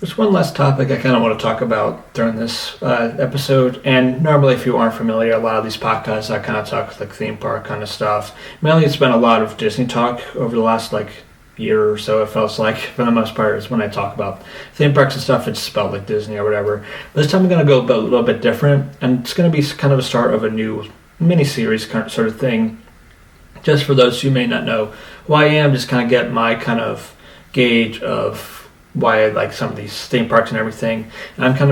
There's one last topic I kind of want to talk about during this episode, and normally if you aren't familiar, a lot of these podcasts I kind of talk like theme park kind of stuff. Mainly it's been a lot of Disney talk over the last year or so. It feels like for the most part is when I talk about theme parks and stuff, it's spelled like Disney or whatever. But this time I'm going to go a little bit different, and it's going to be kind of a start of a new mini-series sort of thing. Just for those who may not know who I am, just kind of get my kind of gauge of why I like some of these theme parks and everything. And I'm kind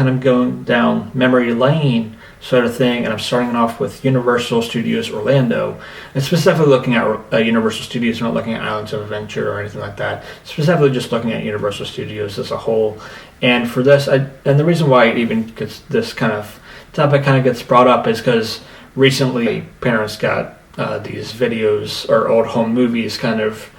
of going down memory lane sort of thing, and I'm starting off with Universal Studios Orlando, and specifically looking at Universal Studios, not looking at Islands of Adventure or anything like that. Specifically, just looking at Universal Studios as a whole. And for this, and the reason why it even gets this kind of topic kind of gets brought up is because recently parents got these videos or old home movies kind of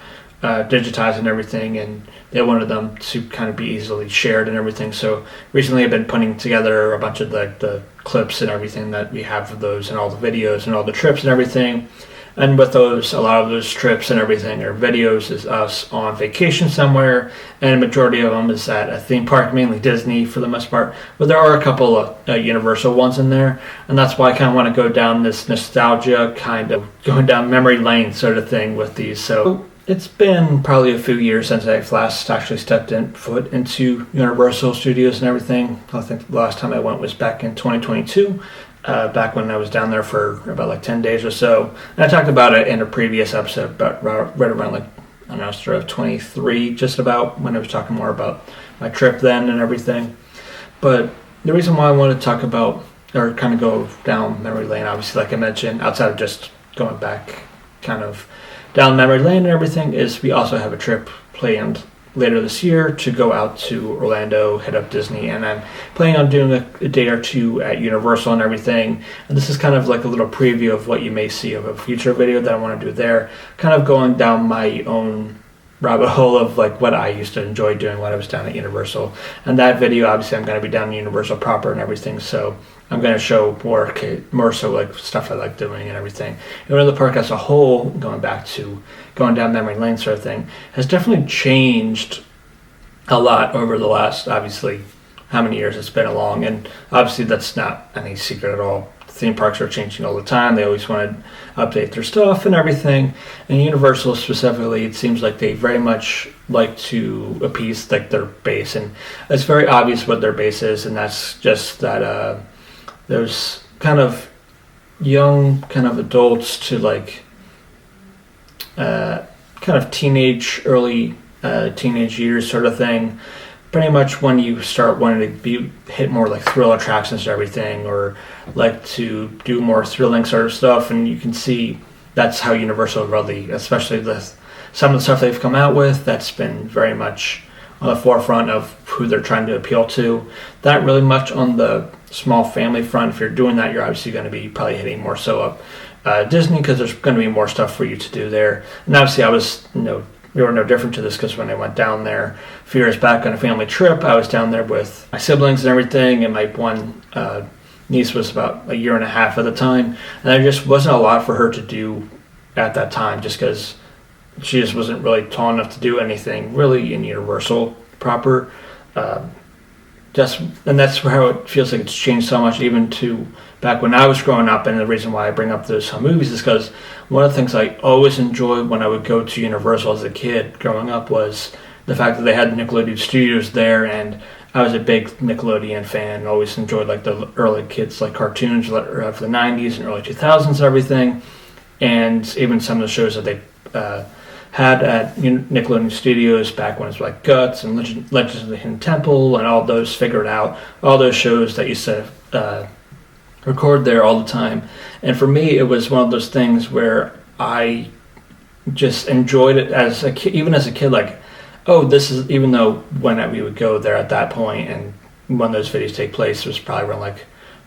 digitized and everything, and they wanted them to kind of be easily shared and everything. So recently I've been putting together a bunch of the clips and everything that we have of those, and all the videos and all the trips and everything. And with those, a lot of those trips and everything or videos is us on vacation somewhere, and a majority of them is at a theme park, mainly Disney for the most part. But there are a couple of Universal ones in there, and that's why I kind of want to go down this nostalgia kind of going down memory lane sort of thing with these. So it's been probably a few years since I've last actually stepped foot into Universal Studios and everything. I think the last time I went was back in 2022, back when I was down there for about 10 days or so. And I talked about it in a previous episode, but right around sort of 23, just about, when I was talking more about my trip then and everything. But the reason why I wanted to talk about, or kind of go down memory lane, obviously, like I mentioned, outside of just going back kind of down memory lane and everything, is we also have a trip planned later this year to go out to Orlando, hit up Disney, and I'm planning on doing a day or two at Universal and everything. And this is kind of like a little preview of what you may see of a future video that I want to do there, kind of going down my own rabbit hole of what I used to enjoy doing when I was down at Universal. And that video, obviously, I'm going to be down at Universal proper and everything, so I'm going to show more so stuff I like doing and everything. And the park as a whole, going down memory lane sort of thing, has definitely changed a lot over the last, obviously, how many years it's been along. And obviously that's not any secret at all. Theme parks are changing all the time. They always want to update their stuff and everything. And Universal specifically, it seems like they very much like to appease their base. And it's very obvious what their base is, and that's just that there's kind of young kind of adults to kind of early teenage years sort of thing. Pretty much when you start wanting to hit more thrill attractions and everything, or to do more thrilling sort of stuff, and you can see that's how Universal really, especially some of the stuff they've come out with, that's been very much on the forefront of who they're trying to appeal to. Not really much on the small family front. If you're doing that, you're obviously going to be probably hitting more so up Disney, because there's going to be more stuff for you to do there. And obviously we were no different to this, because when I went down there a few years back on a family trip, I was down there with my siblings and everything, and my one niece was about a year and a half at the time, and there just wasn't a lot for her to do at that time, just because she just wasn't really tall enough to do anything really in Universal proper. And that's how it feels like it's changed so much, even to back when I was growing up. And the reason why I bring up those movies is because one of the things I always enjoyed when I would go to Universal as a kid growing up was the fact that they had Nickelodeon Studios there, and I was a big Nickelodeon fan. Always enjoyed the early kids cartoons of the 90s and early 2000s and everything, and even some of the shows that they had at Nickelodeon Studios back when it was Guts and Legends of the Hidden Temple and all those figured out, all those shows that used to record there all the time. And for me, it was one of those things where I just enjoyed it as a kid, even as a kid, this is, even though when we would go there at that point, and when those videos take place, it was probably around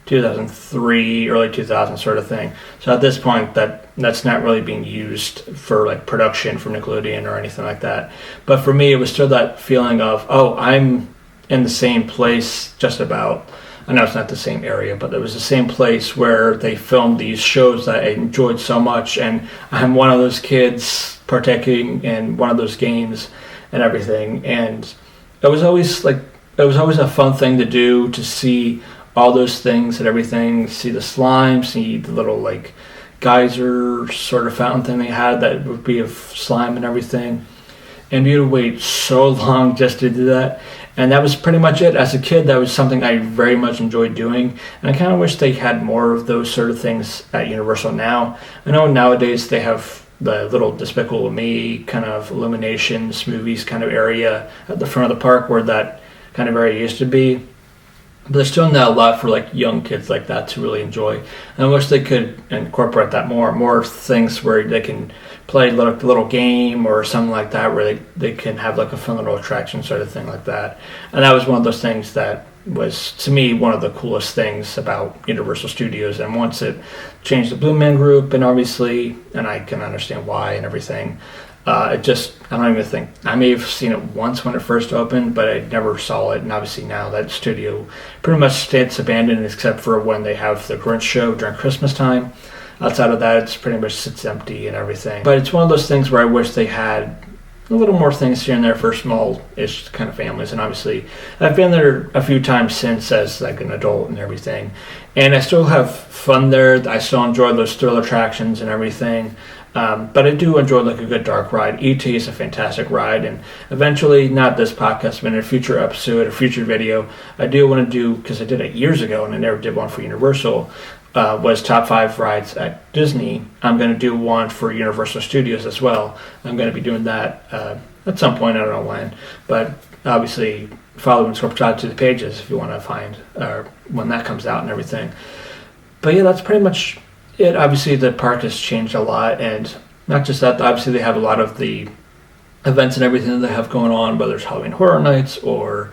2003, early 2000 sort of thing. So at this point, that's not really being used for production from Nickelodeon or anything like that. But for me, it was still that feeling of, I'm in the same place just about. I know it's not the same area, but it was the same place where they filmed these shows that I enjoyed so much, and I'm one of those kids partaking in one of those games and everything. And it was always a fun thing to do, to see all those things and everything, see the slime, see the little like geyser sort of fountain thing they had that would be of slime and everything. And you'd wait so long just to do that. And that was pretty much it. As a kid, that was something I very much enjoyed doing. And I kind of wish they had more of those sort of things at Universal now. I know nowadays they have the little Despicable Me kind of Illuminations movies kind of area at the front of the park where that kind of area used to be. But there's still not a lot for like young kids like that to really enjoy. And I wish they could incorporate that more things where they can play a little game or something like that, where they can have like a fun little attraction sort of thing like that. And that was one of those things that was, to me, one of the coolest things about Universal Studios. And once it changed the Blue Man Group, and obviously, and I can understand why and everything, I don't even think, I may have seen it once when it first opened, but I never saw it. And obviously now that studio pretty much stays abandoned except for when they have the Grinch show during Christmas time. Outside of that, it's pretty much sits empty and everything. But it's one of those things where I wish they had a little more things here and there for small-ish kind of families. And obviously, I've been there a few times since as like an adult and everything. And I still have fun there. I still enjoy those thrill attractions and everything. But I do enjoy like a good dark ride. E.T. is a fantastic ride, and eventually, not this podcast, but in a future episode, a future video, I do want to do, because I did it years ago and I never did one for Universal, was top 5 rides at Disney. I'm going to do one for Universal Studios as well. I'm going to be doing that at some point, I don't know when, but obviously follow and subscribe to the pages if you want to find when that comes out and everything. But yeah, that's pretty much it. Obviously the park has changed a lot, and not just that, obviously they have a lot of the events and everything that they have going on, whether it's Halloween Horror Nights or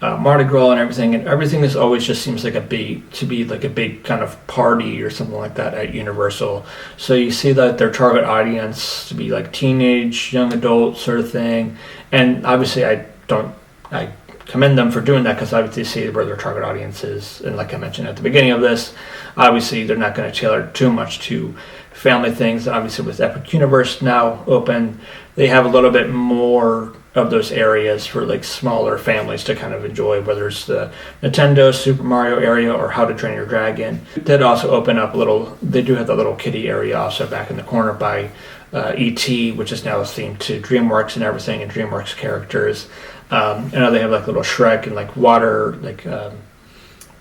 Mardi Gras and everything is always just seems like a big kind of party or something like that at Universal. So you see that their target audience to be like teenage, young adult sort of thing, and obviously I commend them for doing that, because obviously see where their target audience is, and like I mentioned at the beginning of this, obviously they're not going to tailor too much to family things. Obviously with Epic Universe now open, they have a little bit more of those areas for like smaller families to kind of enjoy, whether it's the Nintendo Super Mario area or How to Train Your Dragon. They also open up they do have the little kiddie area also back in the corner by E.T., which is now themed to DreamWorks and everything, and DreamWorks characters. I know they have like little Shrek and like water, like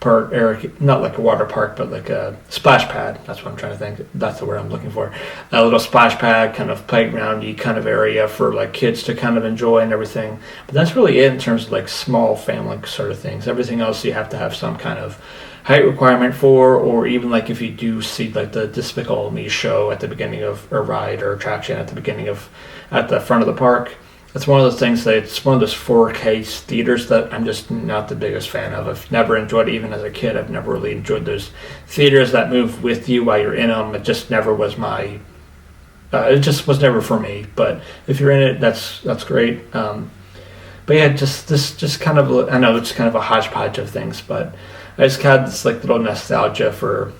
park, not like a water park, but like a splash pad. That's what I'm trying to think. That's the word I'm looking for. A little splash pad, kind of playground-y kind of area for like kids to kind of enjoy and everything. But that's really it in terms of like small family sort of things. Everything else you have to have some kind of height requirement for, or even like if you do see like the Despicable Me show at the beginning of a ride or attraction at the front of the park. It's one of those things that it's one of those 4K theaters that I'm just not the biggest fan of. I've never enjoyed it, even as a kid. I've never really enjoyed those theaters that move with you while you're in them. It just never was it just was never for me. But if you're in it, that's great. But yeah, just kind of, I know it's kind of a hodgepodge of things, but I just had this like little nostalgia for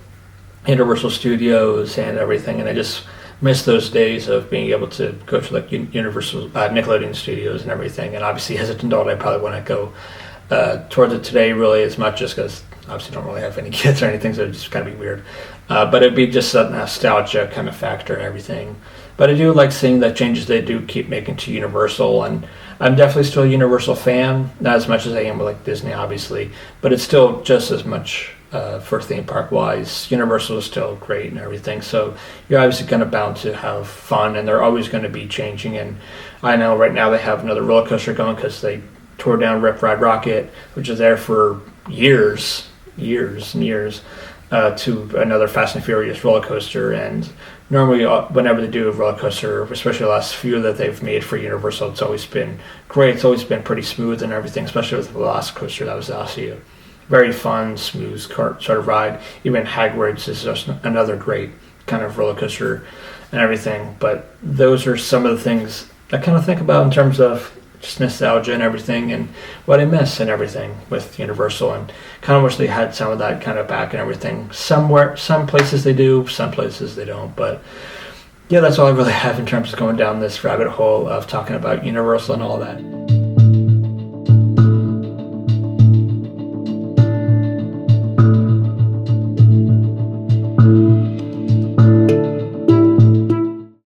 Universal Studios and everything, and I just miss those days of being able to go to like Universal Nickelodeon Studios and everything. And obviously as an adult, I probably wouldn't go towards it today really as much, just because obviously don't really have any kids or anything, so it's just kind of be weird. But it'd be just a nostalgia kind of factor and everything. But I do like seeing the changes they do keep making to Universal, and I'm definitely still a Universal fan, not as much as I am with like Disney obviously, but it's still just as much for theme park wise. Universal is still great and everything, so you're obviously kind of bound to have fun, and they're always going to be changing. And I know right now they have another roller coaster going because they tore down Rip Ride Rocket, which is there for years and years, to another Fast and Furious roller coaster. And normally whenever they do a roller coaster, especially the last few that they've made for Universal, it's always been great. It's always been pretty smooth and everything, especially with the last coaster that was also very fun, smooth sort of ride. Even Hagrid's is just another great kind of roller coaster and everything. But those are some of the things I kind of think about in terms of just nostalgia and everything, and what I miss and everything with Universal, and kind of wish they had some of that kind of back and everything. Some places they do, some places they don't. But yeah, that's all I really have in terms of going down this rabbit hole of talking about Universal and all that.